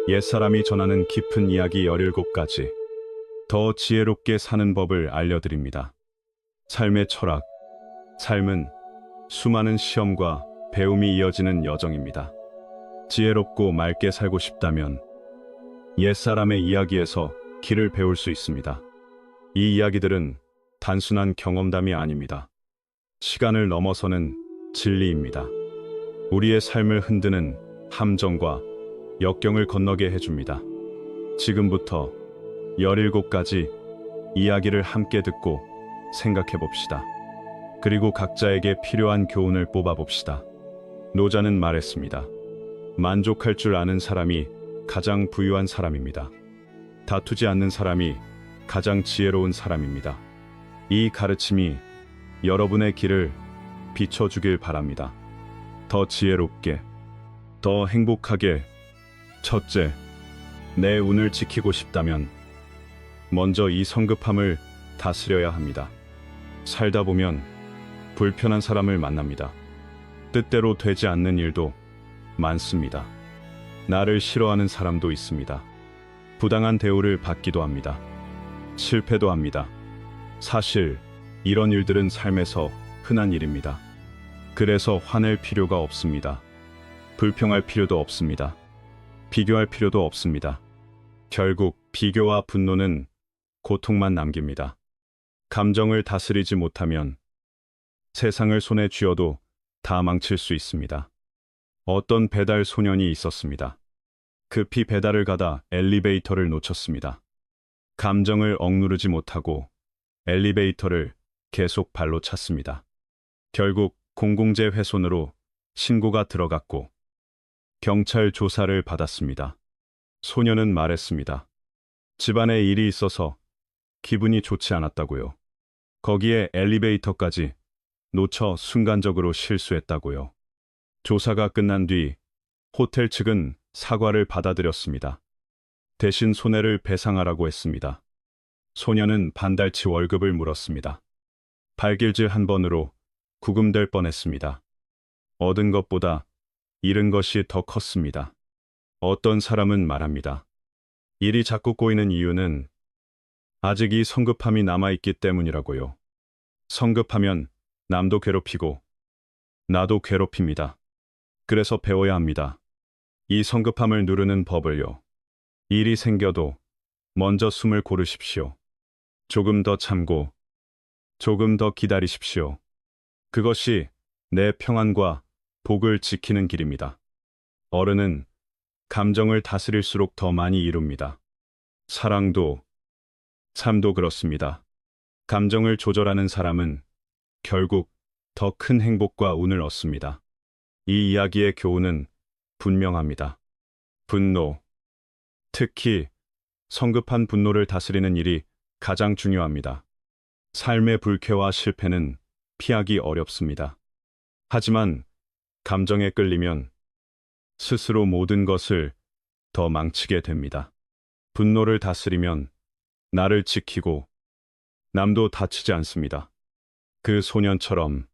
옛사람이 전하는 깊은 이야기 17가지, 더 지혜롭게 사는 법을 알려드립니다. 삶의 철학. 삶은 수많은 시험과 배움이 이어지는 여정입니다. 지혜롭고 맑게 살고 싶다면 옛사람의 이야기에서 길을 배울 수 있습니다. 이 이야기들은 단순한 경험담이 아닙니다. 시간을 넘어서는 진리입니다. 우리의 삶을 흔드는 함정과 역경을 건너게 해줍니다. 지금부터 17가지 이야기를 함께 듣고 생각해 봅시다. 그리고 각자에게 필요한 교훈을 뽑아봅시다. 노자는 말했습니다. 만족할 줄 아는 사람이 가장 부유한 사람입니다. 다투지 않는 사람이 가장 지혜로운 사람입니다. 이 가르침이 여러분의 길을 비춰주길 바랍니다. 더 지혜롭게, 더 행복하게. 첫째, 내 운을 지키고 싶다면 먼저 이 성급함을 다스려야 합니다. 살다 보면 불편한 사람을 만납니다. 뜻대로 되지 않는 일도 많습니다. 나를 싫어하는 사람도 있습니다. 부당한 대우를 받기도 합니다. 실패도 합니다. 사실 이런 일들은 삶에서 흔한 일입니다. 그래서 화낼 필요가 없습니다. 불평할 필요도 없습니다. 비교할 필요도 없습니다. 결국 비교와 분노는 고통만 남깁니다. 감정을 다스리지 못하면 세상을 손에 쥐어도 다 망칠 수 있습니다. 어떤 배달 소년이 있었습니다. 급히 배달을 가다 엘리베이터를 놓쳤습니다. 감정을 억누르지 못하고 엘리베이터를 계속 발로 찼습니다. 결국 공공재 훼손으로 신고가 들어갔고 경찰 조사를 받았습니다. 소년은 말했습니다. 집안에 일이 있어서 기분이 좋지 않았다고요. 거기에 엘리베이터까지 놓쳐 순간적으로 실수했다고요. 조사가 끝난 뒤 호텔 측은 사과를 받아들였습니다. 대신 손해를 배상하라고 했습니다. 소년은 반달치 월급을 물었습니다. 발길질 한 번으로 구금될 뻔했습니다. 얻은 것보다 잃은 것이 더 컸습니다. 어떤 사람은 말합니다. 일이 자꾸 꼬이는 이유는 아직 이 성급함이 남아있기 때문이라고요. 성급하면 남도 괴롭히고 나도 괴롭힙니다. 그래서 배워야 합니다. 이 성급함을 누르는 법을요. 일이 생겨도 먼저 숨을 고르십시오. 조금 더 참고 조금 더 기다리십시오. 그것이 내 평안과 복을 지키는 길입니다. 어른은 감정을 다스릴수록 더 많이 이룹니다. 사랑도, 삶도 그렇습니다. 감정을 조절하는 사람은 결국 더 큰 행복과 운을 얻습니다. 이 이야기의 교훈은 분명합니다. 분노, 특히 성급한 분노를 다스리는 일이 가장 중요합니다. 삶의 불쾌와 실패는 피하기 어렵습니다. 하지만 감정에 끌리면 스스로 모든 것을 더 망치게 됩니다. 분노를 다스리면 나를 지키고 남도 다치지 않습니다. 그 소년처럼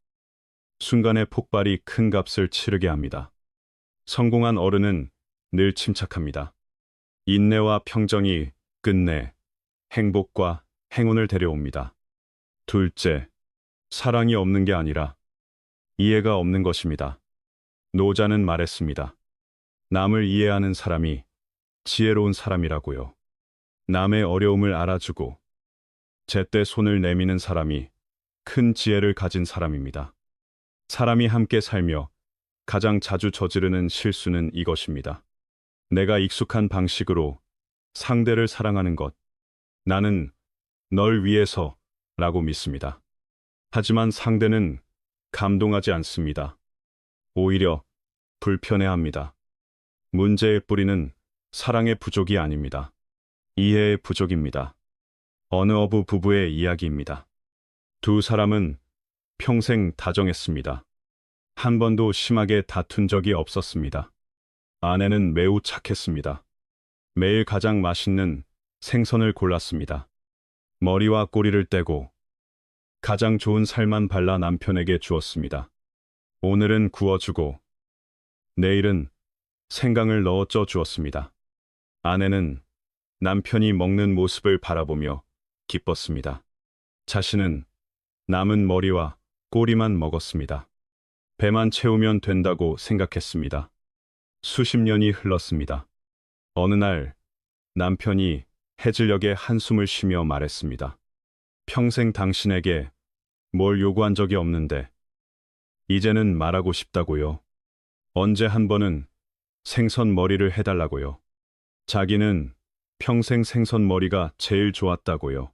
순간의 폭발이 큰 값을 치르게 합니다. 성공한 어른은 늘 침착합니다. 인내와 평정이 끝내 행복과 행운을 데려옵니다. 둘째, 사랑이 없는 게 아니라 이해가 없는 것입니다. 노자는 말했습니다. 남을 이해하는 사람이 지혜로운 사람이라고요. 남의 어려움을 알아주고 제때 손을 내미는 사람이 큰 지혜를 가진 사람입니다. 사람이 함께 살며 가장 자주 저지르는 실수는 이것입니다. 내가 익숙한 방식으로 상대를 사랑하는 것. 나는 널 위해서 라고 믿습니다. 하지만 상대는 감동하지 않습니다. 오히려 불편해합니다. 문제의 뿌리는 사랑의 부족이 아닙니다. 이해의 부족입니다. 어느 어부 부부의 이야기입니다. 두 사람은 평생 다정했습니다. 한 번도 심하게 다툰 적이 없었습니다. 아내는 매우 착했습니다. 매일 가장 맛있는 생선을 골랐습니다. 머리와 꼬리를 떼고 가장 좋은 살만 발라 남편에게 주었습니다. 오늘은 구워주고 내일은 생강을 넣어 쪄 주었습니다. 아내는 남편이 먹는 모습을 바라보며 기뻤습니다. 자신은 남은 머리와 꼬리만 먹었습니다. 배만 채우면 된다고 생각했습니다. 수십 년이 흘렀습니다. 어느 날 남편이 해질녘에 한숨을 쉬며 말했습니다. 평생 당신에게 뭘 요구한 적이 없는데 이제는 말하고 싶다고요. 언제 한 번은 생선 머리를 해달라고요. 자기는 평생 생선 머리가 제일 좋았다고요.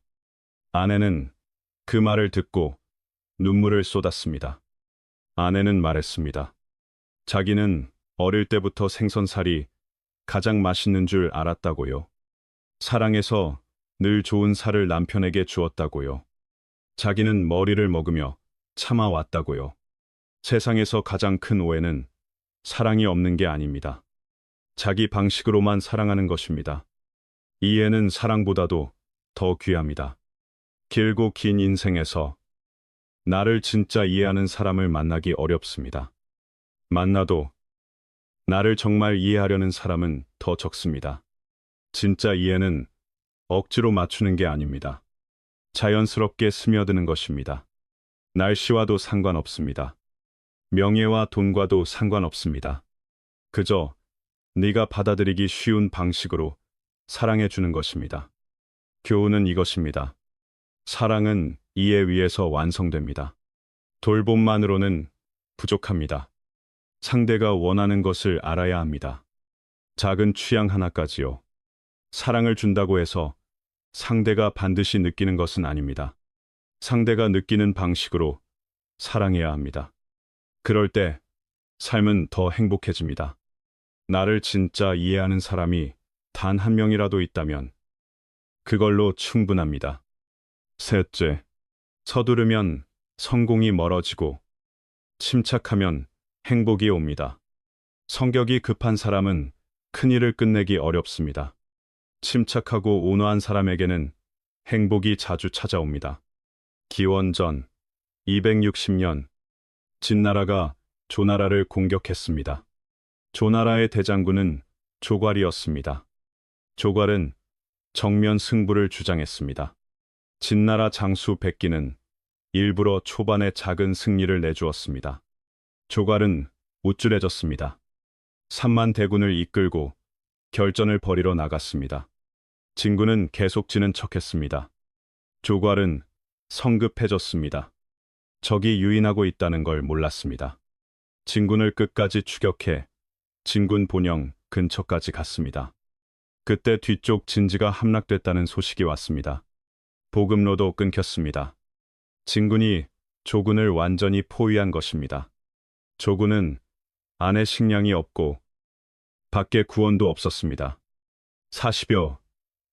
아내는 그 말을 듣고 눈물을 쏟았습니다. 아내는 말했습니다. 자기는 어릴 때부터 생선살이 가장 맛있는 줄 알았다고요. 사랑해서 늘 좋은 살을 남편에게 주었다고요. 자기는 머리를 먹으며 참아왔다고요. 세상에서 가장 큰 오해는 사랑이 없는 게 아닙니다. 자기 방식으로만 사랑하는 것입니다. 이해는 사랑보다도 더 귀합니다. 길고 긴 인생에서 나를 진짜 이해하는 사람을 만나기 어렵습니다. 만나도 나를 정말 이해하려는 사람은 더 적습니다. 진짜 이해는 억지로 맞추는 게 아닙니다. 자연스럽게 스며드는 것입니다. 날씨와도 상관없습니다. 명예와 돈과도 상관없습니다. 그저 네가 받아들이기 쉬운 방식으로 사랑해 주는 것입니다. 교훈은 이것입니다. 사랑은 이해 위에서 완성됩니다. 돌봄만으로는 부족합니다. 상대가 원하는 것을 알아야 합니다. 작은 취향 하나까지요. 사랑을 준다고 해서 상대가 반드시 느끼는 것은 아닙니다. 상대가 느끼는 방식으로 사랑해야 합니다. 그럴 때 삶은 더 행복해집니다. 나를 진짜 이해하는 사람이 단 한 명이라도 있다면 그걸로 충분합니다. 셋째, 서두르면 성공이 멀어지고 침착하면 행복이 옵니다. 성격이 급한 사람은 큰 일을 끝내기 어렵습니다. 침착하고 온화한 사람에게는 행복이 자주 찾아옵니다. 기원전 260년 진나라가 조나라를 공격했습니다. 조나라의 대장군은 조괄이었습니다. 조괄은 정면 승부를 주장했습니다. 진나라 장수 백기는 일부러 초반에 작은 승리를 내주었습니다. 조괄은 우쭐해졌습니다. 3만 대군을 이끌고 결전을 벌이러 나갔습니다. 진군은 계속 지는 척했습니다. 조괄은 성급해졌습니다. 적이 유인하고 있다는 걸 몰랐습니다. 진군을 끝까지 추격해 진군 본영 근처까지 갔습니다. 그때 뒤쪽 진지가 함락됐다는 소식이 왔습니다. 보급로도 끊겼습니다. 진군이 조군을 완전히 포위한 것입니다. 조군은 안에 식량이 없고 밖에 구원도 없었습니다. 40여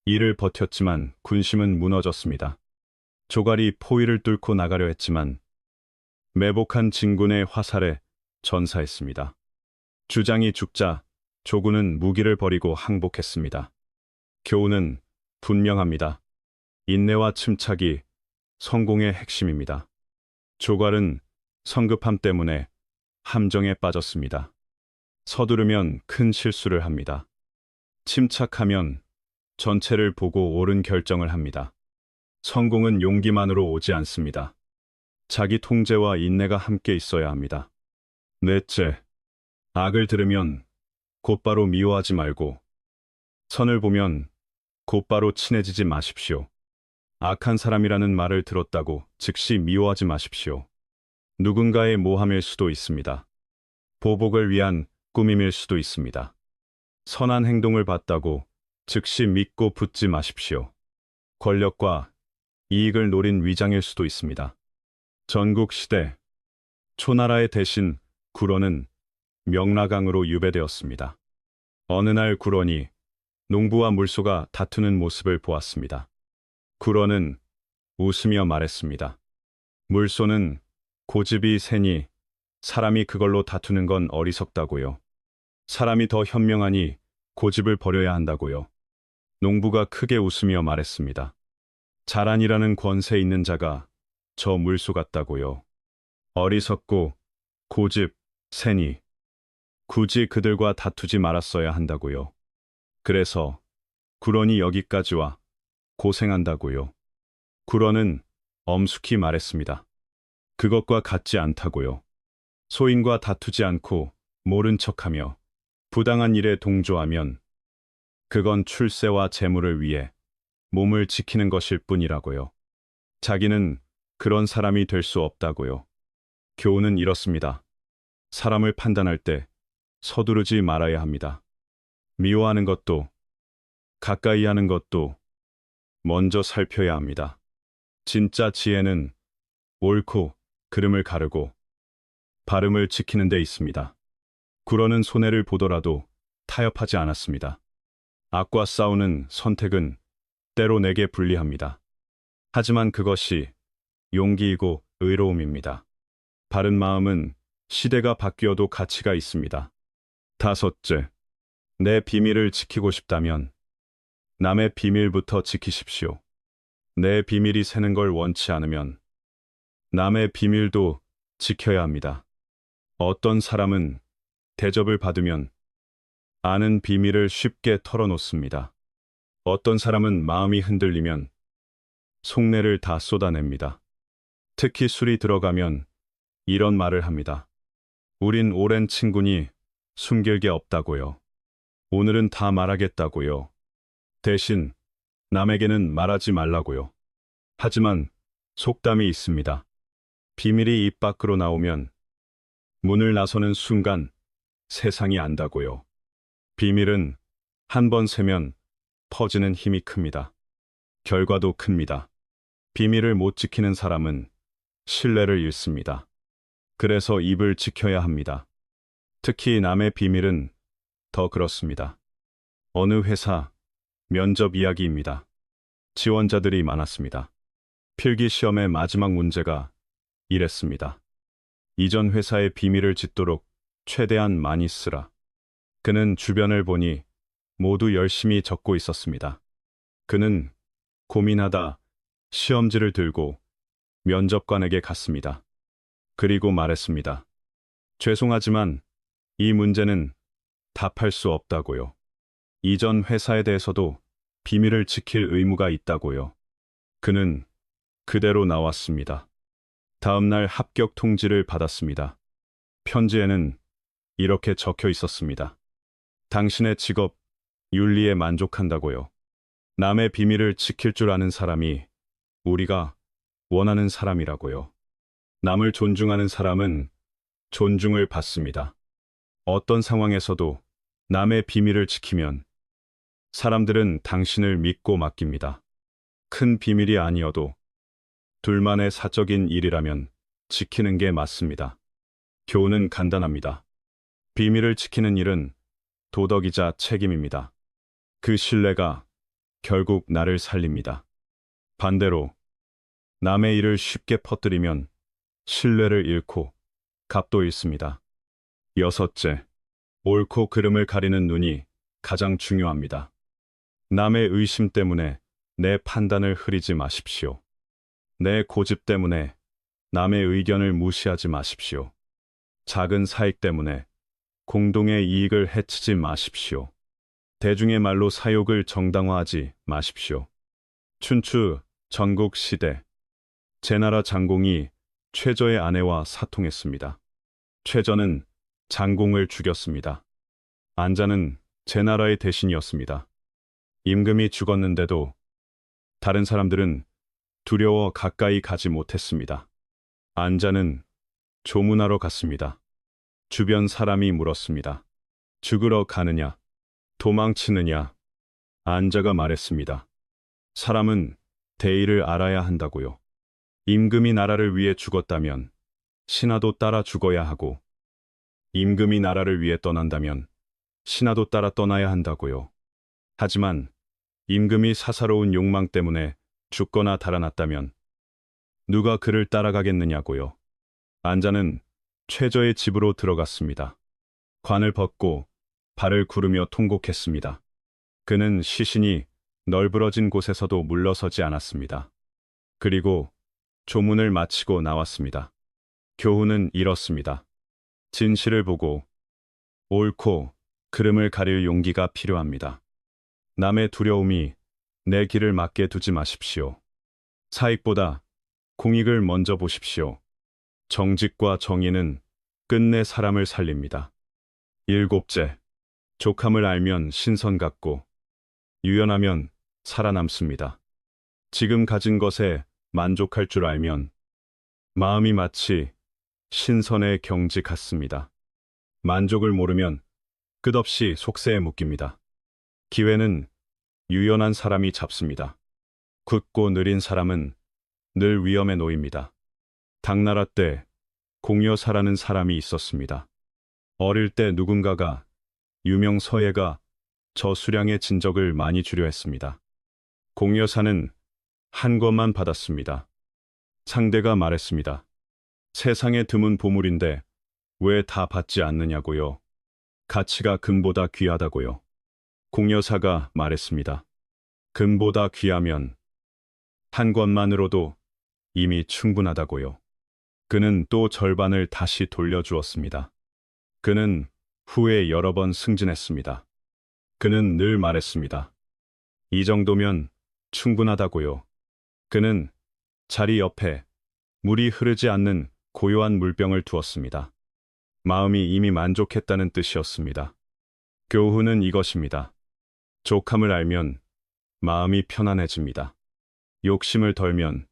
일을 버텼지만 군심은 무너졌습니다. 조괄이 포위를 뚫고 나가려 했지만 매복한 진군의 화살에 전사했습니다. 주장이 죽자 조군은 무기를 버리고 항복했습니다. 교훈은 분명합니다. 인내와 침착이 성공의 핵심입니다. 조괄은 성급함 때문에 함정에 빠졌습니다. 서두르면 큰 실수를 합니다. 침착하면 전체를 보고 옳은 결정을 합니다. 성공은 용기만으로 오지 않습니다. 자기 통제와 인내가 함께 있어야 합니다. 넷째, 악을 들으면 곧바로 미워하지 말고 선을 보면 곧바로 친해지지 마십시오. 악한 사람이라는 말을 들었다고 즉시 미워하지 마십시오. 누군가의 모함일 수도 있습니다. 보복을 위한 꾸밈일 수도 있습니다. 선한 행동을 봤다고 즉시 믿고 붙지 마십시오. 권력과 이익을 노린 위장일 수도 있습니다. 전국시대 초나라의 대신 구론은 명라강으로 유배되었습니다. 어느 날 구론이 농부와 물소가 다투는 모습을 보았습니다. 구론은 웃으며 말했습니다. 물소는 고집이 세니 사람이 그걸로 다투는 건 어리석다고요. 사람이 더 현명하니 고집을 버려야 한다고요. 농부가 크게 웃으며 말했습니다. 자란이라는 권세 있는 자가 저 물소 같다고요. 어리석고 고집 세니 굳이 그들과 다투지 말았어야 한다고요. 그래서 굴언이 여기까지 와 고생한다고요. 굴언은 엄숙히 말했습니다. 그것과 같지 않다고요. 소인과 다투지 않고 모른 척하며 부당한 일에 동조하면 그건 출세와 재물을 위해 몸을 지키는 것일 뿐이라고요. 자기는 그런 사람이 될 수 없다고요. 교훈은 이렇습니다. 사람을 판단할 때 서두르지 말아야 합니다. 미워하는 것도 가까이 하는 것도 먼저 살펴야 합니다. 진짜 지혜는 옳고 그름을 가르고 발음을 지키는 데 있습니다. 굴언은 손해를 보더라도 타협하지 않았습니다. 악과 싸우는 선택은 때로 내게 불리합니다. 하지만 그것이 용기이고 의로움입니다. 바른 마음은 시대가 바뀌어도 가치가 있습니다. 다섯째, 내 비밀을 지키고 싶다면 남의 비밀부터 지키십시오. 내 비밀이 새는 걸 원치 않으면 남의 비밀도 지켜야 합니다. 어떤 사람은 대접을 받으면 아는 비밀을 쉽게 털어놓습니다. 어떤 사람은 마음이 흔들리면 속내를 다 쏟아냅니다. 특히 술이 들어가면 이런 말을 합니다. 우린 오랜 친구니 숨길 게 없다고요. 오늘은 다 말하겠다고요. 대신 남에게는 말하지 말라고요. 하지만 속담이 있습니다. 비밀이 입 밖으로 나오면 문을 나서는 순간 세상이 안다고요. 비밀은 한 번 새면 퍼지는 힘이 큽니다. 결과도 큽니다. 비밀을 못 지키는 사람은 신뢰를 잃습니다. 그래서 입을 지켜야 합니다. 특히 남의 비밀은 더 그렇습니다. 어느 회사 면접 이야기입니다. 지원자들이 많았습니다. 필기 시험의 마지막 문제가 이랬습니다. 이전 회사의 비밀을 짓도록 최대한 많이 쓰라. 그는 주변을 보니 모두 열심히 적고 있었습니다. 그는 고민하다 시험지를 들고 면접관에게 갔습니다. 그리고 말했습니다. 죄송하지만 이 문제는 답할 수 없다고요. 이전 회사에 대해서도 비밀을 지킬 의무가 있다고요. 그는 그대로 나왔습니다. 다음 날 합격 통지를 받았습니다. 편지에는 이렇게 적혀 있었습니다. 당신의 직업, 윤리에 만족한다고요. 남의 비밀을 지킬 줄 아는 사람이 우리가 원하는 사람이라고요. 남을 존중하는 사람은 존중을 받습니다. 어떤 상황에서도 남의 비밀을 지키면 사람들은 당신을 믿고 맡깁니다. 큰 비밀이 아니어도 둘만의 사적인 일이라면 지키는 게 맞습니다. 교훈은 간단합니다. 비밀을 지키는 일은 도덕이자 책임입니다. 그 신뢰가 결국 나를 살립니다. 반대로 남의 일을 쉽게 퍼뜨리면 신뢰를 잃고 값도 잃습니다. 여섯째, 옳고 그름을 가리는 눈이 가장 중요합니다. 남의 의심 때문에 내 판단을 흐리지 마십시오. 내 고집 때문에 남의 의견을 무시하지 마십시오. 작은 사익 때문에 공동의 이익을 해치지 마십시오. 대중의 말로 사욕을 정당화하지 마십시오. 춘추 전국 시대, 제나라 장공이 최저의 아내와 사통했습니다. 최저는 장공을 죽였습니다. 안자는 제나라의 대신이었습니다. 임금이 죽었는데도 다른 사람들은 두려워 가까이 가지 못했습니다. 안자는 조문하러 갔습니다. 주변 사람이 물었습니다. 죽으러 가느냐? 도망치느냐? 안자가 말했습니다. 사람은 대의를 알아야 한다고요. 임금이 나라를 위해 죽었다면 신하도 따라 죽어야 하고, 임금이 나라를 위해 떠난다면 신하도 따라 떠나야 한다고요. 하지만 임금이 사사로운 욕망 때문에 죽거나 달아났다면 누가 그를 따라가겠느냐고요. 안자는 최저의 집으로 들어갔습니다. 관을 벗고 발을 구르며 통곡했습니다. 그는 시신이 널브러진 곳에서도 물러서지 않았습니다. 그리고 조문을 마치고 나왔습니다. 교훈은 이렇습니다. 진실을 보고 옳고 그름을 가릴 용기가 필요합니다. 남의 두려움이 내 길을 막게 두지 마십시오. 사익보다 공익을 먼저 보십시오. 정직과 정의는 끝내 사람을 살립니다. 일곱째, 족함을 알면 신선 같고 유연하면 살아남습니다. 지금 가진 것에 만족할 줄 알면 마음이 마치 신선의 경지 같습니다. 만족을 모르면 끝없이 속세에 묶입니다. 기회는 유연한 사람이 잡습니다. 굳고 느린 사람은 늘 위험에 놓입니다. 당나라 때 공여사라는 사람이 있었습니다. 어릴 때 누군가가 유명 서예가 저수량의 진적을 많이 주려 했습니다. 공여사는 한 것만 받았습니다. 상대가 말했습니다. 세상에 드문 보물인데 왜 다 받지 않느냐고요. 가치가 금보다 귀하다고요. 공여사가 말했습니다. 금보다 귀하면 한 것만으로도 이미 충분하다고요. 그는 또 절반을 다시 돌려주었습니다. 그는 후에 여러 번 승진했습니다. 그는 늘 말했습니다. 이 정도면 충분하다고요. 그는 자리 옆에 물이 흐르지 않는 고요한 물병을 두었습니다. 마음이 이미 만족했다는 뜻이었습니다. 교훈은 이것입니다. 족함을 알면 마음이 편안해집니다. 욕심을 덜면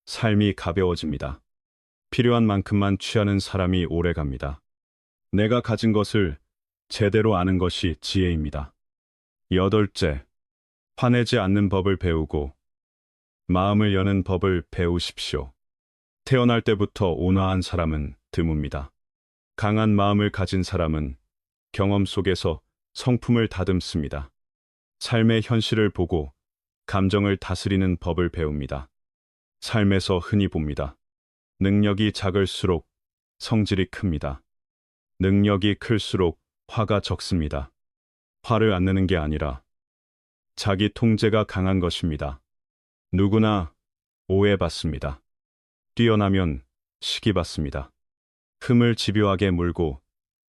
삶이 가벼워집니다. 필요한 만큼만 취하는 사람이 오래 갑니다. 내가 가진 것을 제대로 아는 것이 지혜입니다. 여덟째, 화내지 않는 법을 배우고 마음을 여는 법을 배우십시오. 태어날 때부터 온화한 사람은 드뭅니다. 강한 마음을 가진 사람은 경험 속에서 성품을 다듬습니다. 삶의 현실을 보고 감정을 다스리는 법을 배웁니다. 삶에서 흔히 봅니다. 능력이 작을수록 성질이 큽니다. 능력이 클수록 화가 적습니다. 화를 안 내는 게 아니라 자기 통제가 강한 것입니다. 누구나 오해받습니다. 뛰어나면 시기받습니다. 흠을 집요하게 물고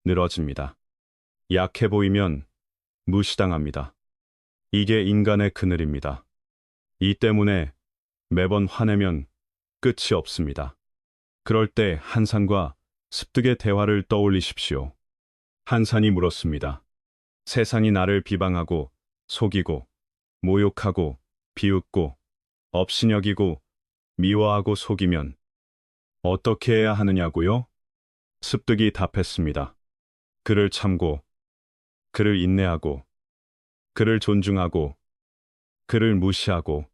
늘어집니다. 약해 보이면 무시당합니다. 이게 인간의 그늘입니다. 이 때문에 매번 화내면 끝이 없습니다. 그럴 때 한산과 습득의 대화를 떠올리십시오. 한산이 물었습니다. 세상이 나를 비방하고 속이고 모욕하고 비웃고 업신여기고 미워하고 속이면 어떻게 해야 하느냐고요? 습득이 답했습니다. 그를 참고, 그를 인내하고, 그를 존중하고, 그를 무시하고,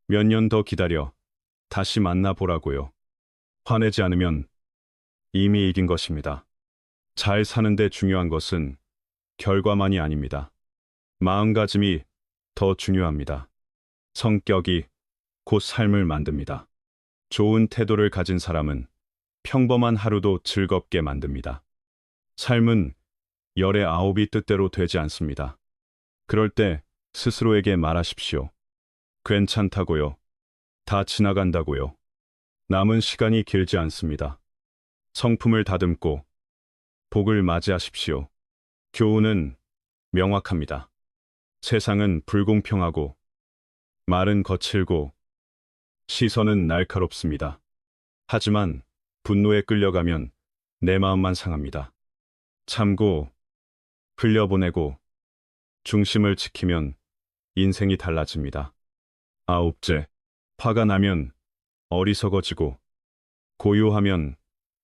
몇 년 더 기다려 다시 만나보라고요. 화내지 않으면 이미 이긴 것입니다. 잘 사는데 중요한 것은 결과만이 아닙니다. 마음가짐이 더 중요합니다. 성격이 곧 삶을 만듭니다. 좋은 태도를 가진 사람은 평범한 하루도 즐겁게 만듭니다. 삶은 열의 아홉이 뜻대로 되지 않습니다. 그럴 때 스스로에게 말하십시오. 괜찮다고요. 다 지나간다고요. 남은 시간이 길지 않습니다. 성품을 다듬고 복을 맞이하십시오. 교훈은 명확합니다. 세상은 불공평하고 말은 거칠고 시선은 날카롭습니다. 하지만 분노에 끌려가면 내 마음만 상합니다. 참고 흘려보내고 중심을 지키면 인생이 달라집니다. 아홉째, 화가 나면 어리석어지고 고요하면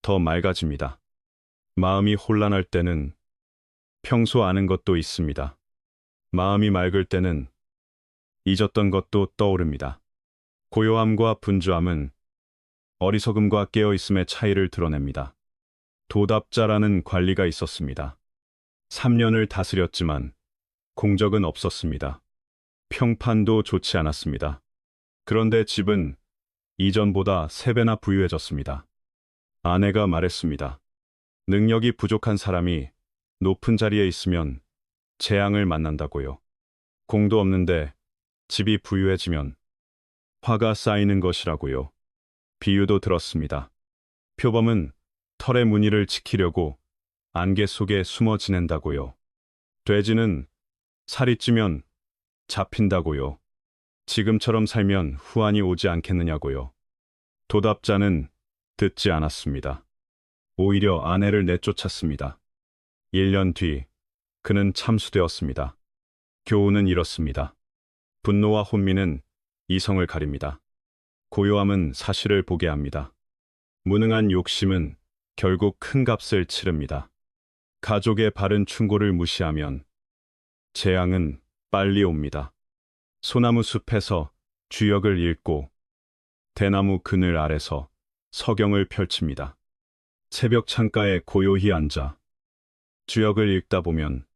더 맑아집니다. 마음이 혼란할 때는 평소 아는 것도 있습니다. 마음이 맑을 때는 잊었던 것도 떠오릅니다. 고요함과 분주함은 어리석음과 깨어있음의 차이를 드러냅니다. 도답자라는 관리가 있었습니다. 3년을 다스렸지만 공적은 없었습니다. 평판도 좋지 않았습니다. 그런데 집은 이전보다 3배나 부유해졌습니다. 아내가 말했습니다. 능력이 부족한 사람이 높은 자리에 있으면 재앙을 만난다고요. 공도 없는데 집이 부유해지면 화가 쌓이는 것이라고요. 비유도 들었습니다. 표범은 털의 무늬를 지키려고 안개 속에 숨어 지낸다고요. 돼지는 살이 찌면 잡힌다고요. 지금처럼 살면 후환이 오지 않겠느냐고요. 도답자는 듣지 않았습니다. 오히려 아내를 내쫓았습니다. 1년 뒤 그는 참수되었습니다. 교훈은 이렇습니다. 분노와 혼미는 이성을 가립니다. 고요함은 사실을 보게 합니다. 무능한 욕심은 결국 큰 값을 치릅니다. 가족의 바른 충고를 무시하면 재앙은 빨리 옵니다. 소나무 숲에서 주역을 읽고 대나무 그늘 아래서 서경을 펼칩니다. 새벽 창가에 고요히 앉아 주역을 읽다 보면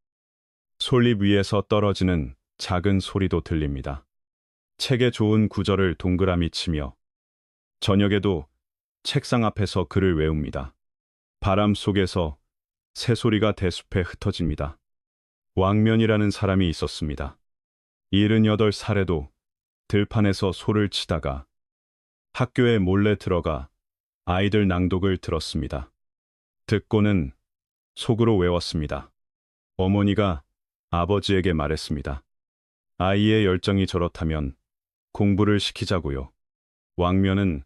솔잎 위에서 떨어지는 작은 소리도 들립니다. 책에 좋은 구절을 동그라미 치며 저녁에도 책상 앞에서 글을 외웁니다. 바람 속에서 새소리가 대숲에 흩어집니다. 왕면이라는 사람이 있었습니다. 78살에도 들판에서 소를 치다가 학교에 몰래 들어가 아이들 낭독을 들었습니다. 듣고는 속으로 외웠습니다. 어머니가 아버지에게 말했습니다. 아이의 열정이 저렇다면 공부를 시키자고요. 왕면은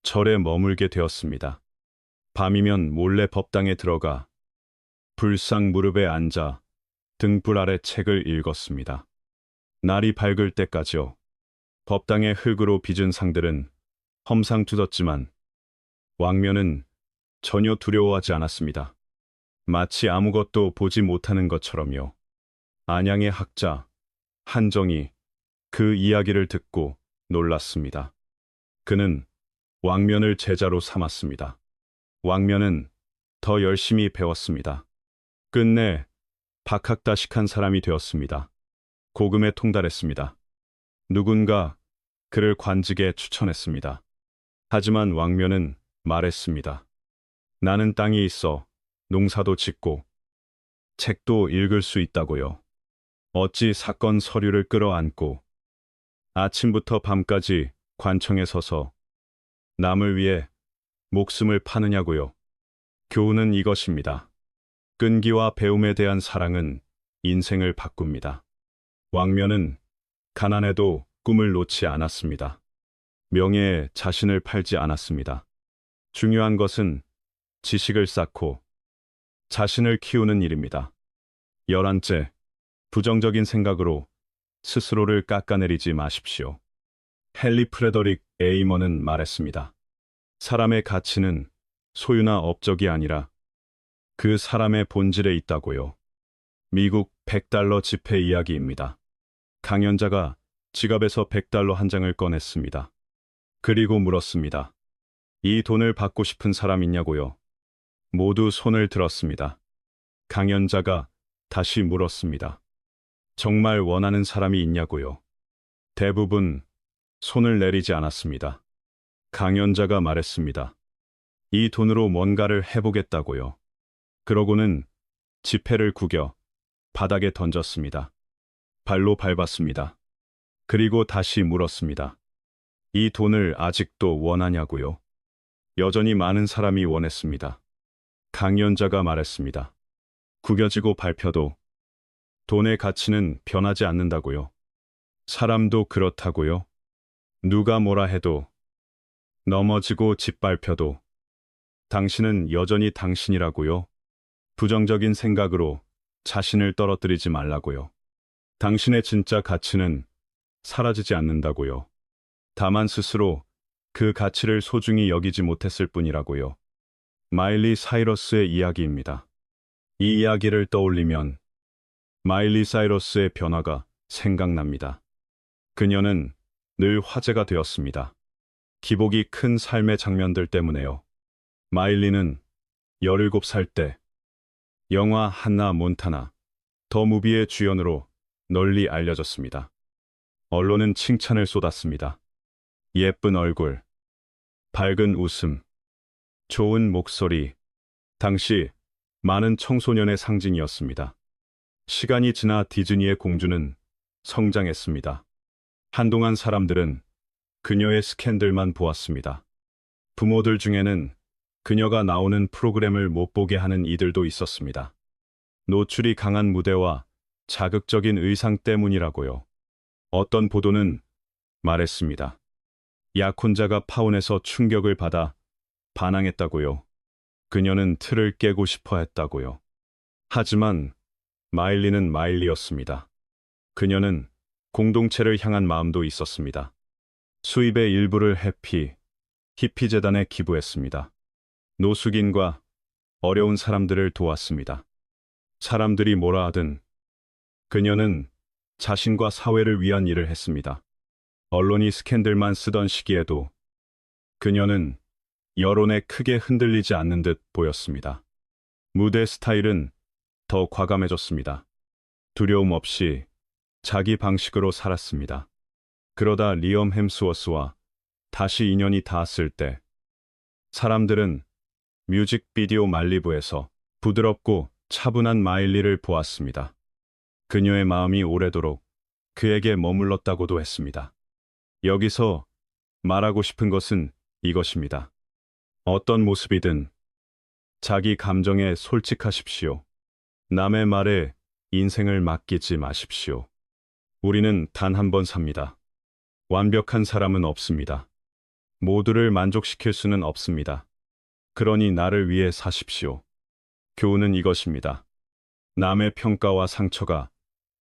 절에 머물게 되었습니다. 밤이면 몰래 법당에 들어가 불상 무릎에 앉아 등불 아래 책을 읽었습니다. 날이 밝을 때까지요. 법당의 흙으로 빚은 상들은 험상궂었지만 왕면은 전혀 두려워하지 않았습니다. 마치 아무것도 보지 못하는 것처럼요. 안양의 학자 한정이 그 이야기를 듣고 놀랐습니다. 그는 왕면을 제자로 삼았습니다. 왕면은 더 열심히 배웠습니다. 끝내 박학다식한 사람이 되었습니다. 고금에 통달했습니다. 누군가 그를 관직에 추천했습니다. 하지만 왕면은 말했습니다. 나는 땅이 있어 농사도 짓고 책도 읽을 수 있다고요. 어찌 사건 서류를 끌어안고 아침부터 밤까지 관청에 서서 남을 위해 목숨을 파느냐고요. 교훈은 이것입니다. 끈기와 배움에 대한 사랑은 인생을 바꿉니다. 왕면은 가난해도 꿈을 놓지 않았습니다. 명예에 자신을 팔지 않았습니다. 중요한 것은 지식을 쌓고 자신을 키우는 일입니다. 11째, 부정적인 생각으로 스스로를 깎아내리지 마십시오. 헨리 프레더릭 에이먼은 말했습니다. 사람의 가치는 소유나 업적이 아니라 그 사람의 본질에 있다고요. 미국 100달러 지폐 이야기입니다. 강연자가 지갑에서 100달러 한 장을 꺼냈습니다. 그리고 물었습니다. 이 돈을 받고 싶은 사람 있냐고요? 모두 손을 들었습니다. 강연자가 다시 물었습니다. 정말 원하는 사람이 있냐고요? 대부분 손을 내리지 않았습니다. 강연자가 말했습니다. 이 돈으로 뭔가를 해보겠다고요. 그러고는 지폐를 구겨 바닥에 던졌습니다. 발로 밟았습니다. 그리고 다시 물었습니다. 이 돈을 아직도 원하냐고요? 여전히 많은 사람이 원했습니다. 강연자가 말했습니다. 구겨지고 밟혀도 돈의 가치는 변하지 않는다고요. 사람도 그렇다고요. 누가 뭐라 해도 넘어지고 짓밟혀도 당신은 여전히 당신이라고요. 부정적인 생각으로 자신을 떨어뜨리지 말라고요. 당신의 진짜 가치는 사라지지 않는다고요. 다만 스스로 그 가치를 소중히 여기지 못했을 뿐이라고요. 마일리 사이러스의 이야기입니다. 이 이야기를 떠올리면 마일리 사이러스의 변화가 생각납니다. 그녀는 늘 화제가 되었습니다. 기복이 큰 삶의 장면들 때문에요. 마일리는 17살 때 영화 한나 몬타나 더 무비의 주연으로 널리 알려졌습니다. 언론은 칭찬을 쏟았습니다. 예쁜 얼굴, 밝은 웃음, 좋은 목소리, 당시 많은 청소년의 상징이었습니다. 시간이 지나 디즈니의 공주는 성장했습니다. 한동안 사람들은 그녀의 스캔들만 보았습니다. 부모들 중에는 그녀가 나오는 프로그램을 못 보게 하는 이들도 있었습니다. 노출이 강한 무대와 자극적인 의상 때문이라고요. 어떤 보도는 말했습니다. 약혼자가 파혼해서 충격을 받아 반항했다고요. 그녀는 틀을 깨고 싶어 했다고요. 하지만 마일리는 마일리였습니다. 그녀는 공동체를 향한 마음도 있었습니다. 수입의 일부를 히피 재단에 기부했습니다. 노숙인과 어려운 사람들을 도왔습니다. 사람들이 뭐라 하든 그녀는 자신과 사회를 위한 일을 했습니다. 언론이 스캔들만 쓰던 시기에도 그녀는 여론에 크게 흔들리지 않는 듯 보였습니다. 무대 스타일은 더 과감해졌습니다. 두려움 없이 자기 방식으로 살았습니다. 그러다 리엄 햄스워스와 다시 인연이 닿았을 때 사람들은 뮤직비디오 말리부에서 부드럽고 차분한 마일리를 보았습니다. 그녀의 마음이 오래도록 그에게 머물렀다고도 했습니다. 여기서 말하고 싶은 것은 이것입니다. 어떤 모습이든 자기 감정에 솔직하십시오. 남의 말에 인생을 맡기지 마십시오. 우리는 단 한 번 삽니다. 완벽한 사람은 없습니다. 모두를 만족시킬 수는 없습니다. 그러니 나를 위해 사십시오. 교훈은 이것입니다. 남의 평가와 상처가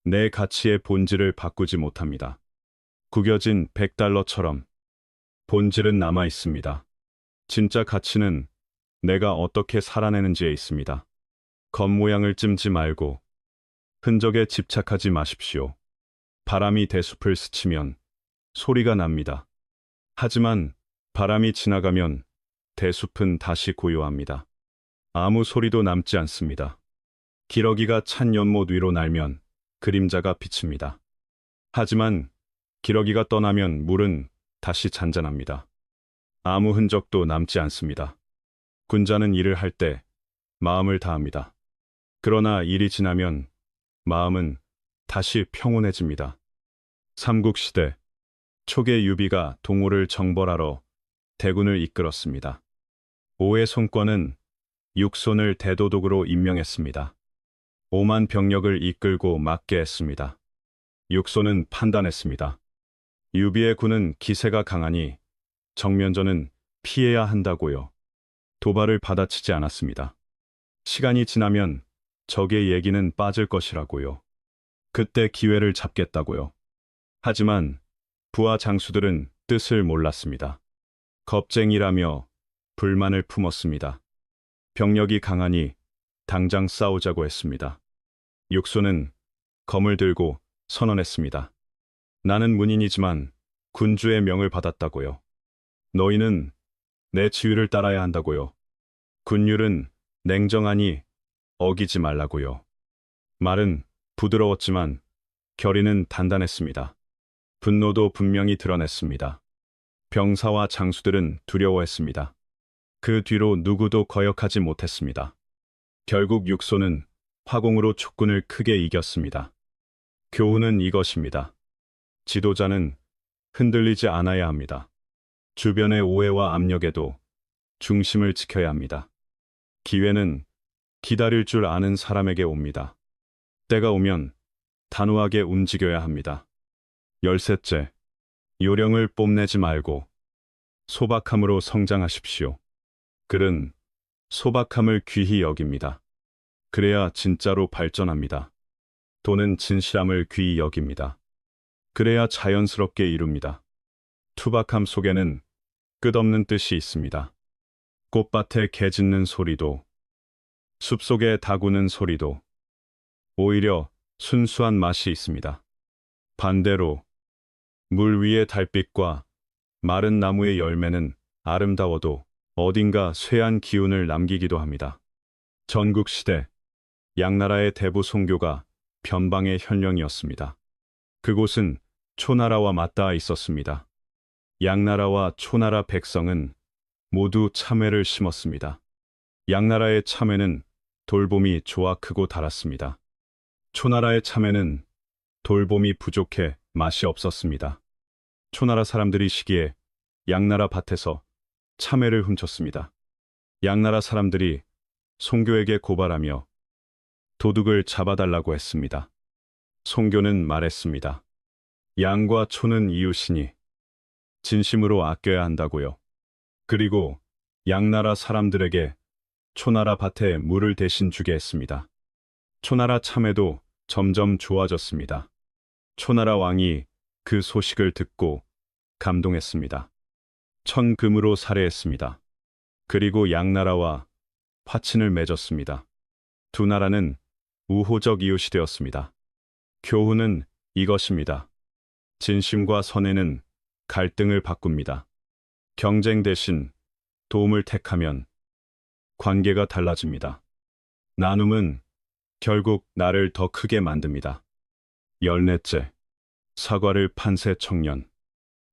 내 가치의 본질을 바꾸지 못합니다. 구겨진 $100처럼 본질은 남아 있습니다. 진짜 가치는 내가 어떻게 살아내는지에 있습니다. 겉모양을 찜지 말고 흔적에 집착하지 마십시오. 바람이 대숲을 스치면 소리가 납니다. 하지만 바람이 지나가면 대숲은 다시 고요합니다. 아무 소리도 남지 않습니다. 기러기가 찬 연못 위로 날면 그림자가 비칩니다. 하지만 기러기가 떠나면 물은 다시 잔잔합니다. 아무 흔적도 남지 않습니다. 군자는 일을 할 때 마음을 다합니다. 그러나 일이 지나면 마음은 다시 평온해집니다. 삼국시대 초계 유비가 동호를 정벌하러 대군을 이끌었습니다. 오의 손권은 육손을 대도독으로 임명했습니다. 5만 병력을 이끌고 맡게 했습니다. 육손은 판단했습니다. 유비의 군은 기세가 강하니 정면전은 피해야 한다고요. 도발을 받아치지 않았습니다. 시간이 지나면 적의 얘기는 빠질 것이라고요. 그때 기회를 잡겠다고요. 하지만 부하 장수들은 뜻을 몰랐습니다. 겁쟁이라며 불만을 품었습니다. 병력이 강하니 당장 싸우자고 했습니다. 육손은 검을 들고 선언했습니다. 나는 문인이지만 군주의 명을 받았다고요. 너희는 내 지휘를 따라야 한다고요. 군율은 냉정하니 어기지 말라고요. 말은 부드러웠지만 결의는 단단했습니다. 분노도 분명히 드러냈습니다. 병사와 장수들은 두려워했습니다. 그 뒤로 누구도 거역하지 못했습니다. 결국 육손은 화공으로 촉군을 크게 이겼습니다. 교훈은 이것입니다. 지도자는 흔들리지 않아야 합니다. 주변의 오해와 압력에도 중심을 지켜야 합니다. 기회는 기다릴 줄 아는 사람에게 옵니다. 때가 오면 단호하게 움직여야 합니다. 13째, 요령을 뽐내지 말고 소박함으로 성장하십시오. 글은 소박함을 귀히 여깁니다. 그래야 진짜로 발전합니다. 돈은 진실함을 귀히 여깁니다. 그래야 자연스럽게 이룹니다. 투박함 속에는 끝없는 뜻이 있습니다. 꽃밭에 개 짖는 소리도, 숲속에 닭 우는 소리도 오히려 순수한 맛이 있습니다. 반대로 물 위의 달빛과 마른 나무의 열매는 아름다워도 어딘가 쇠한 기운을 남기기도 합니다. 전국시대 양나라의 대부 송교가 변방의 현령이었습니다. 그곳은 초나라와 맞닿아 있었습니다. 양나라와 초나라 백성은 모두 참외를 심었습니다. 양나라의 참외는 돌봄이 좋아 크고 달았습니다. 초나라의 참외는 돌봄이 부족해 맛이 없었습니다. 초나라 사람들이 시기에 양나라 밭에서 참외를 훔쳤습니다. 양나라 사람들이 송교에게 고발하며 도둑을 잡아달라고 했습니다. 송교는 말했습니다. 양과 초는 이웃이니 진심으로 아껴야 한다고요. 그리고 양나라 사람들에게 초나라 밭에 물을 대신 주게 했습니다. 초나라 참외도 점점 좋아졌습니다. 초나라 왕이 그 소식을 듣고 감동했습니다. 천금으로 살해했습니다. 그리고 양나라와 화친을 맺었습니다. 두 나라는 우호적 이웃이 되었습니다. 교훈은 이것입니다. 진심과 선행은 갈등을 바꿉니다. 경쟁 대신 도움을 택하면 관계가 달라집니다. 나눔은 결국 나를 더 크게 만듭니다. 14째, 사과를 판 세 청년.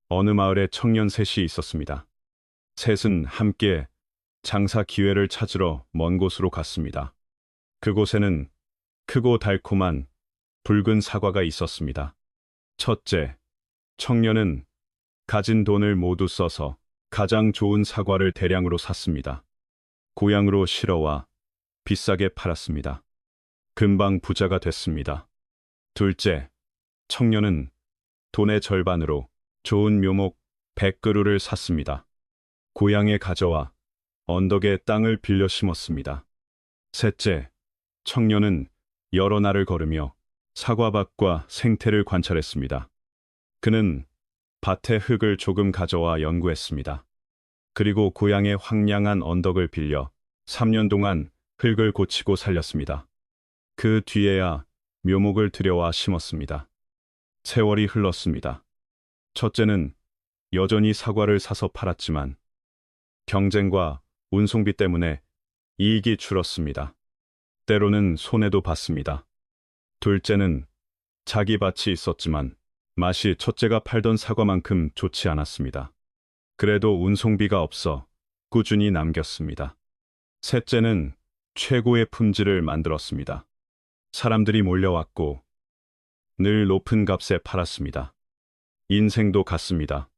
어느 마을에 청년 셋이 있었습니다. 셋은 함께 장사 기회를 찾으러 먼 곳으로 갔습니다. 그곳에는 크고 달콤한 붉은 사과가 있었습니다. 첫째, 청년은 가진 돈을 모두 써서 가장 좋은 사과를 대량으로 샀습니다. 고향으로 실어와 비싸게 팔았습니다. 금방 부자가 됐습니다. 둘째, 청년은 돈의 절반으로 좋은 묘목 100그루를 샀습니다. 고향에 가져와 언덕에 땅을 빌려 심었습니다. 셋째, 청년은 여러 날을 걸으며 사과밭과 생태를 관찰했습니다. 그는 밭의 흙을 조금 가져와 연구했습니다. 그리고 고향의 황량한 언덕을 빌려 3년 동안 흙을 고치고 살렸습니다. 그 뒤에야 묘목을 들여와 심었습니다. 세월이 흘렀습니다. 첫째는 여전히 사과를 사서 팔았지만 경쟁과 운송비 때문에 이익이 줄었습니다. 때로는 손해도 봤습니다. 둘째는 자기 밭이 있었지만 맛이 첫째가 팔던 사과만큼 좋지 않았습니다. 그래도 운송비가 없어 꾸준히 남겼습니다. 셋째는 최고의 품질을 만들었습니다. 사람들이 몰려왔고 늘 높은 값에 팔았습니다. 인생도 같습니다.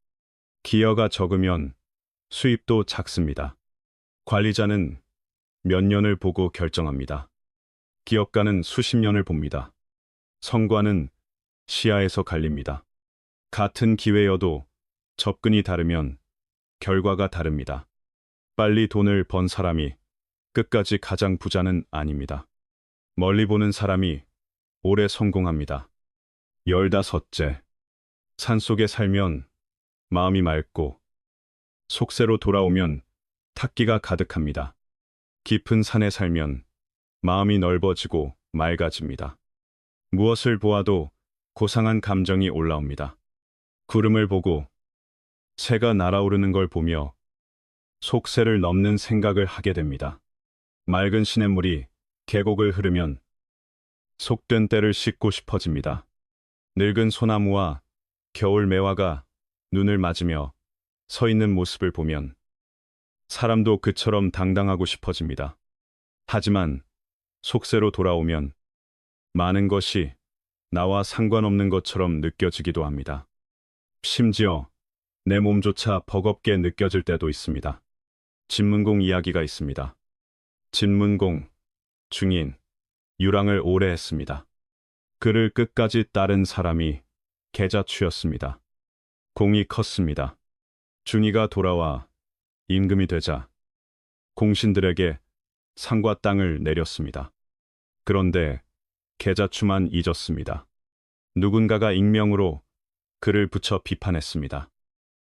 기여가 적으면 수입도 작습니다. 관리자는 몇 년을 보고 결정합니다. 기업가는 수십 년을 봅니다. 성과는 시야에서 갈립니다. 같은 기회여도 접근이 다르면 결과가 다릅니다. 빨리 돈을 번 사람이 끝까지 가장 부자는 아닙니다. 멀리 보는 사람이 오래 성공합니다. 15째, 산속에 살면 마음이 맑고 속세로 돌아오면 탁기가 가득합니다. 깊은 산에 살면 마음이 넓어지고 맑아집니다. 무엇을 보아도 고상한 감정이 올라옵니다. 구름을 보고 새가 날아오르는 걸 보며 속세를 넘는 생각을 하게 됩니다. 맑은 시냇물이 계곡을 흐르면 속된 때를 씻고 싶어집니다. 늙은 소나무와 겨울 매화가 눈을 맞으며 서 있는 모습을 보면 사람도 그처럼 당당하고 싶어집니다. 하지만 속세로 돌아오면 많은 것이 나와 상관없는 것처럼 느껴지기도 합니다. 심지어 내 몸조차 버겁게 느껴질 때도 있습니다. 진문공 이야기가 있습니다. 진문공, 중인, 유랑을 오래 했습니다. 그를 끝까지 따른 사람이 계자추였습니다. 공이 컸습니다. 중이가 돌아와 임금이 되자 공신들에게 상과 땅을 내렸습니다. 그런데 계자추만 잊었습니다. 누군가가 익명으로 그를 붙여 비판했습니다.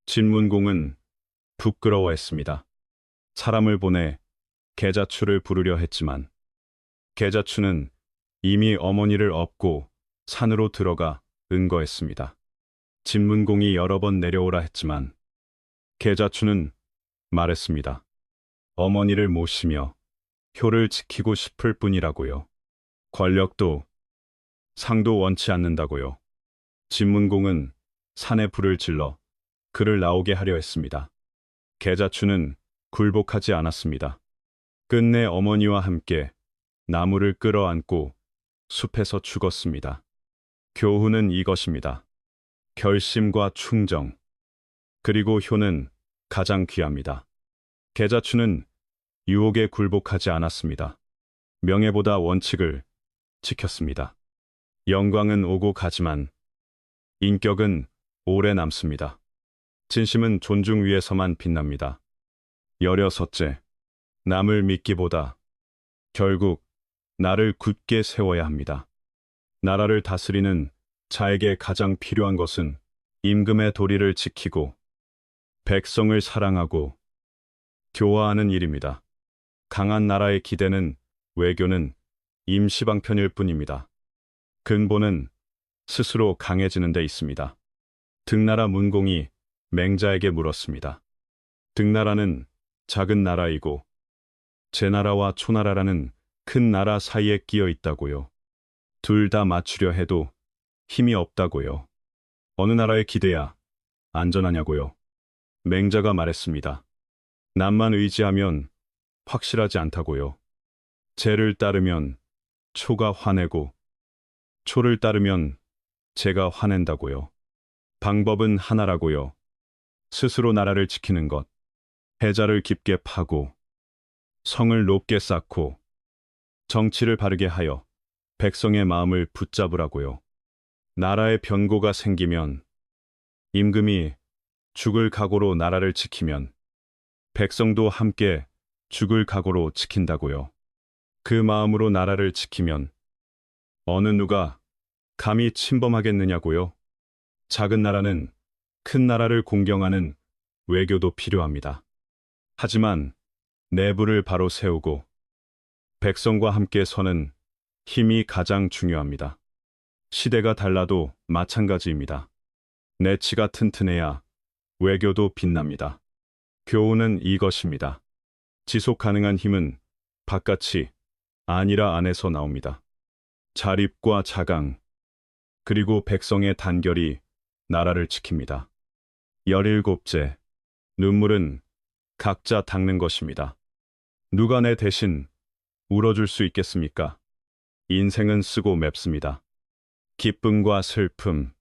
진문공은 부끄러워했습니다. 사람을 보내 계자추를 부르려 했지만 계자추는 이미 어머니를 업고 산으로 들어가 은거했습니다. 진문공이 여러 번 내려오라 했지만 계자추는 말했습니다. 어머니를 모시며 효를 지키고 싶을 뿐이라고요. 권력도 상도 원치 않는다고요. 진문공은 산에 불을 질러 그를 나오게 하려 했습니다. 계자추는 굴복하지 않았습니다. 끝내 어머니와 함께 나무를 끌어안고 숲에서 죽었습니다. 교훈은 이것입니다. 결심과 충정, 그리고 효는 가장 귀합니다. 계자추는 유혹에 굴복하지 않았습니다. 명예보다 원칙을 지켰습니다. 영광은 오고 가지만 인격은 오래 남습니다. 진심은 존중 위에서만 빛납니다. 16째, 남을 믿기보다 결국 나를 굳게 세워야 합니다. 나라를 다스리는 자에게 가장 필요한 것은 임금의 도리를 지키고 백성을 사랑하고 교화하는 일입니다. 강한 나라의 기대는 외교는 임시방편일 뿐입니다. 근본은 스스로 강해지는 데 있습니다. 등나라 문공이 맹자에게 물었습니다. 등나라는 작은 나라이고 제나라와 초나라라는 큰 나라 사이에 끼어 있다고요. 둘 다 맞추려 해도 힘이 없다고요. 어느 나라에 기대야 안전하냐고요. 맹자가 말했습니다. 남만 의지하면 확실하지 않다고요. 재를 따르면 초가 화내고 초를 따르면 재가 화낸다고요. 방법은 하나라고요. 스스로 나라를 지키는 것, 해자를 깊게 파고 성을 높게 쌓고 정치를 바르게 하여 백성의 마음을 붙잡으라고요. 나라에 변고가 생기면 임금이 죽을 각오로 나라를 지키면 백성도 함께 죽을 각오로 지킨다고요. 그 마음으로 나라를 지키면 어느 누가 감히 침범하겠느냐고요. 작은 나라는 큰 나라를 공경하는 외교도 필요합니다. 하지만 내부를 바로 세우고 백성과 함께 서는 힘이 가장 중요합니다. 시대가 달라도 마찬가지입니다. 내치가 튼튼해야 외교도 빛납니다. 교훈은 이것입니다. 지속 가능한 힘은 바깥이 아니라 안에서 나옵니다. 자립과 자강, 그리고 백성의 단결이 나라를 지킵니다. 17째, 눈물은 각자 닦는 것입니다. 누가 내 대신 울어줄 수 있겠습니까? 인생은 쓰고 맵습니다. 기쁨과 슬픔,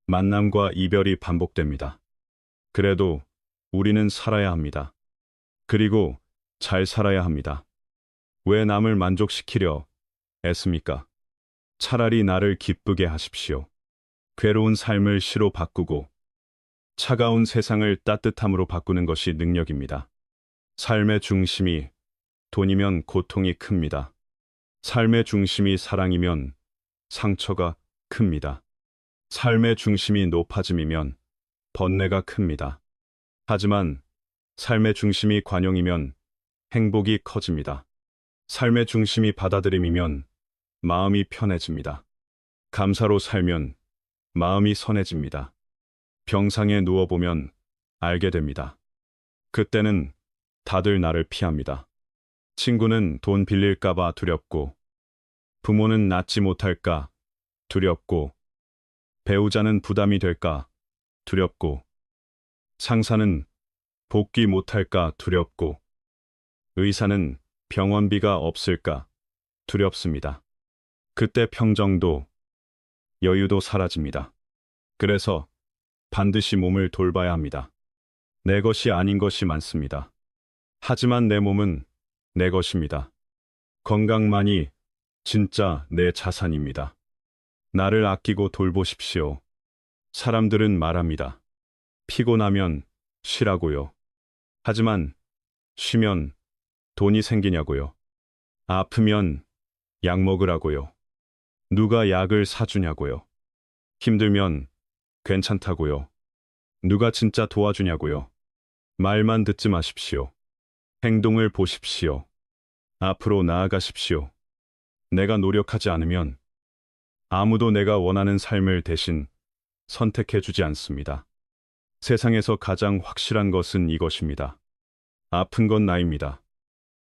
만남과 이별이 반복됩니다. 그래도 우리는 살아야 합니다. 그리고 잘 살아야 합니다. 왜 남을 만족시키려 애씁니까? 차라리 나를 기쁘게 하십시오. 괴로운 삶을 시로 바꾸고 차가운 세상을 따뜻함으로 바꾸는 것이 능력입니다. 삶의 중심이 돈이면 고통이 큽니다. 삶의 중심이 사랑이면 상처가 큽니다. 삶의 중심이 높아짐이면 번뇌가 큽니다. 하지만 삶의 중심이 관용이면 행복이 커집니다. 삶의 중심이 받아들임이면 마음이 편해집니다. 감사로 살면 마음이 선해집니다. 병상에 누워보면 알게 됩니다. 그때는 다들 나를 피합니다. 친구는 돈 빌릴까봐 두렵고, 부모는 낳지 못할까 두렵고, 배우자는 부담이 될까 두렵고, 상사는 복귀 못할까 두렵고, 의사는 병원비가 없을까 두렵습니다. 그때 평정도 여유도 사라집니다. 그래서 반드시 몸을 돌봐야 합니다. 내 것이 아닌 것이 많습니다. 하지만 내 몸은 내 것입니다. 건강만이 진짜 내 자산입니다. 나를 아끼고 돌보십시오. 사람들은 말합니다. 피곤하면 쉬라고요. 하지만 쉬면 돈이 생기냐고요. 아프면 약 먹으라고요. 누가 약을 사주냐고요. 힘들면 괜찮다고요. 누가 진짜 도와주냐고요. 말만 듣지 마십시오. 행동을 보십시오. 앞으로 나아가십시오. 내가 노력하지 않으면 아무도 내가 원하는 삶을 대신 선택해주지 않습니다. 세상에서 가장 확실한 것은 이것입니다. 아픈 건 나입니다.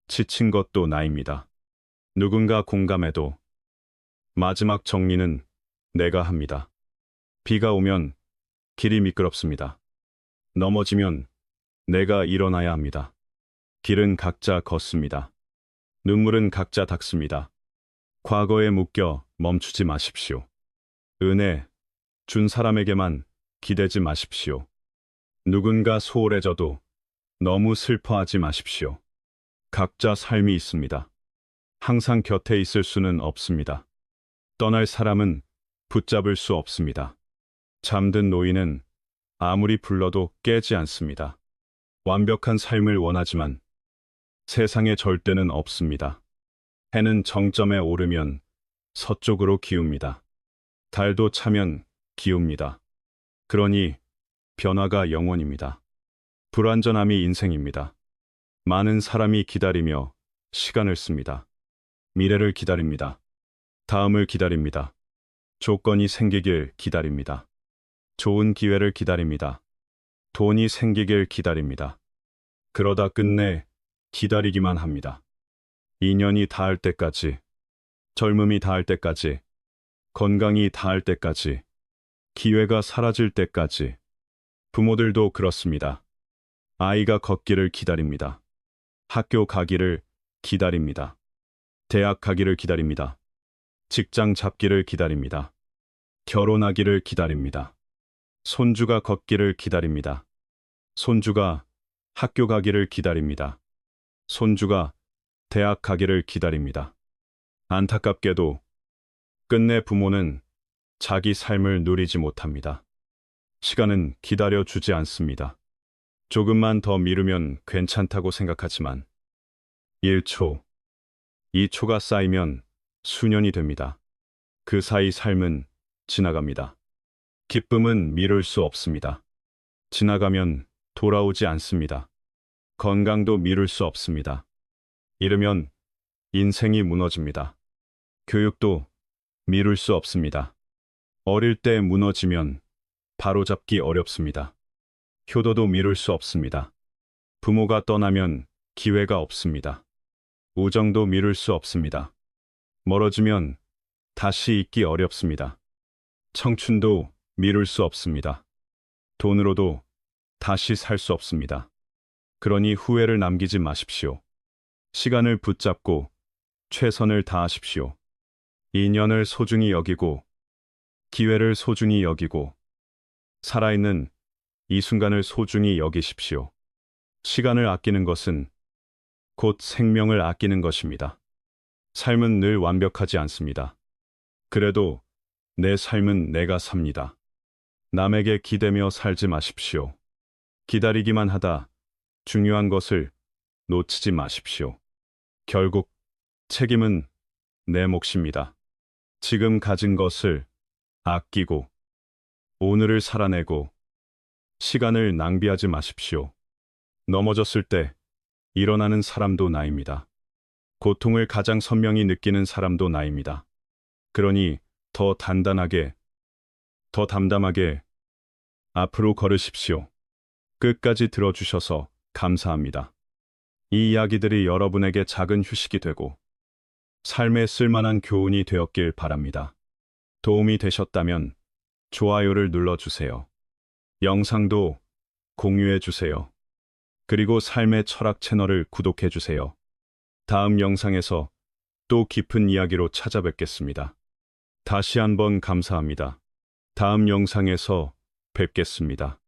지친 것도 나입니다. 누군가 공감해도 마지막 정리는 내가 합니다. 비가 오면 길이 미끄럽습니다. 넘어지면 내가 일어나야 합니다. 길은 각자 걷습니다. 눈물은 각자 닦습니다. 과거에 묶여 멈추지 마십시오. 은혜 준 사람에게만 기대지 마십시오. 누군가 소홀해져도 너무 슬퍼하지 마십시오. 각자 삶이 있습니다. 항상 곁에 있을 수는 없습니다. 떠날 사람은 붙잡을 수 없습니다. 잠든 노인은 아무리 불러도 깨지 않습니다. 완벽한 삶을 원하지만 세상에 절대는 없습니다. 해는 정점에 오르면 서쪽으로 기웁니다. 달도 차면 기웁니다. 그러니 변화가 영원입니다. 불완전함이 인생입니다. 많은 사람이 기다리며 시간을 씁니다. 미래를 기다립니다. 다음을 기다립니다. 조건이 생기길 기다립니다. 좋은 기회를 기다립니다. 돈이 생기길 기다립니다. 그러다 끝내 기다리기만 합니다. 인연이 닿을 때까지, 젊음이 닿을 때까지, 건강이 닿을 때까지, 기회가 사라질 때까지. 부모들도 그렇습니다. 아이가 걷기를 기다립니다. 학교 가기를 기다립니다. 대학 가기를 기다립니다. 직장 잡기를 기다립니다. 결혼하기를 기다립니다. 손주가 걷기를 기다립니다. 손주가 학교 가기를 기다립니다. 손주가 대학 가기를 기다립니다. 안타깝게도 끝내 부모는 자기 삶을 누리지 못합니다. 시간은 기다려주지 않습니다. 조금만 더 미루면 괜찮다고 생각하지만 1초, 2초가 쌓이면 수년이 됩니다. 그 사이 삶은 지나갑니다. 기쁨은 미룰 수 없습니다. 지나가면 돌아오지 않습니다. 건강도 미룰 수 없습니다. 이르면 인생이 무너집니다. 교육도 미룰 수 없습니다. 어릴 때 무너지면 바로잡기 어렵습니다. 효도도 미룰 수 없습니다. 부모가 떠나면 기회가 없습니다. 우정도 미룰 수 없습니다. 멀어지면 다시 잊기 어렵습니다. 청춘도 미룰 수 없습니다. 돈으로도 다시 살 수 없습니다. 그러니 후회를 남기지 마십시오. 시간을 붙잡고 최선을 다하십시오. 인연을 소중히 여기고 기회를 소중히 여기고 살아있는 이 순간을 소중히 여기십시오. 시간을 아끼는 것은 곧 생명을 아끼는 것입니다. 삶은 늘 완벽하지 않습니다. 그래도 내 삶은 내가 삽니다. 남에게 기대며 살지 마십시오. 기다리기만 하다 중요한 것을 놓치지 마십시오. 결국 책임은 내 몫입니다. 지금 가진 것을 아끼고 오늘을 살아내고 시간을 낭비하지 마십시오. 넘어졌을 때 일어나는 사람도 나입니다. 고통을 가장 선명히 느끼는 사람도 나입니다. 그러니 더 단단하게, 더 담담하게 앞으로 걸으십시오. 끝까지 들어주셔서 감사합니다. 이 이야기들이 여러분에게 작은 휴식이 되고 삶에 쓸만한 교훈이 되었길 바랍니다. 도움이 되셨다면 좋아요를 눌러주세요. 영상도 공유해주세요. 그리고 삶의 철학 채널을 구독해주세요. 다음 영상에서 또 깊은 이야기로 찾아뵙겠습니다. 다시 한번 감사합니다. 다음 영상에서 뵙겠습니다.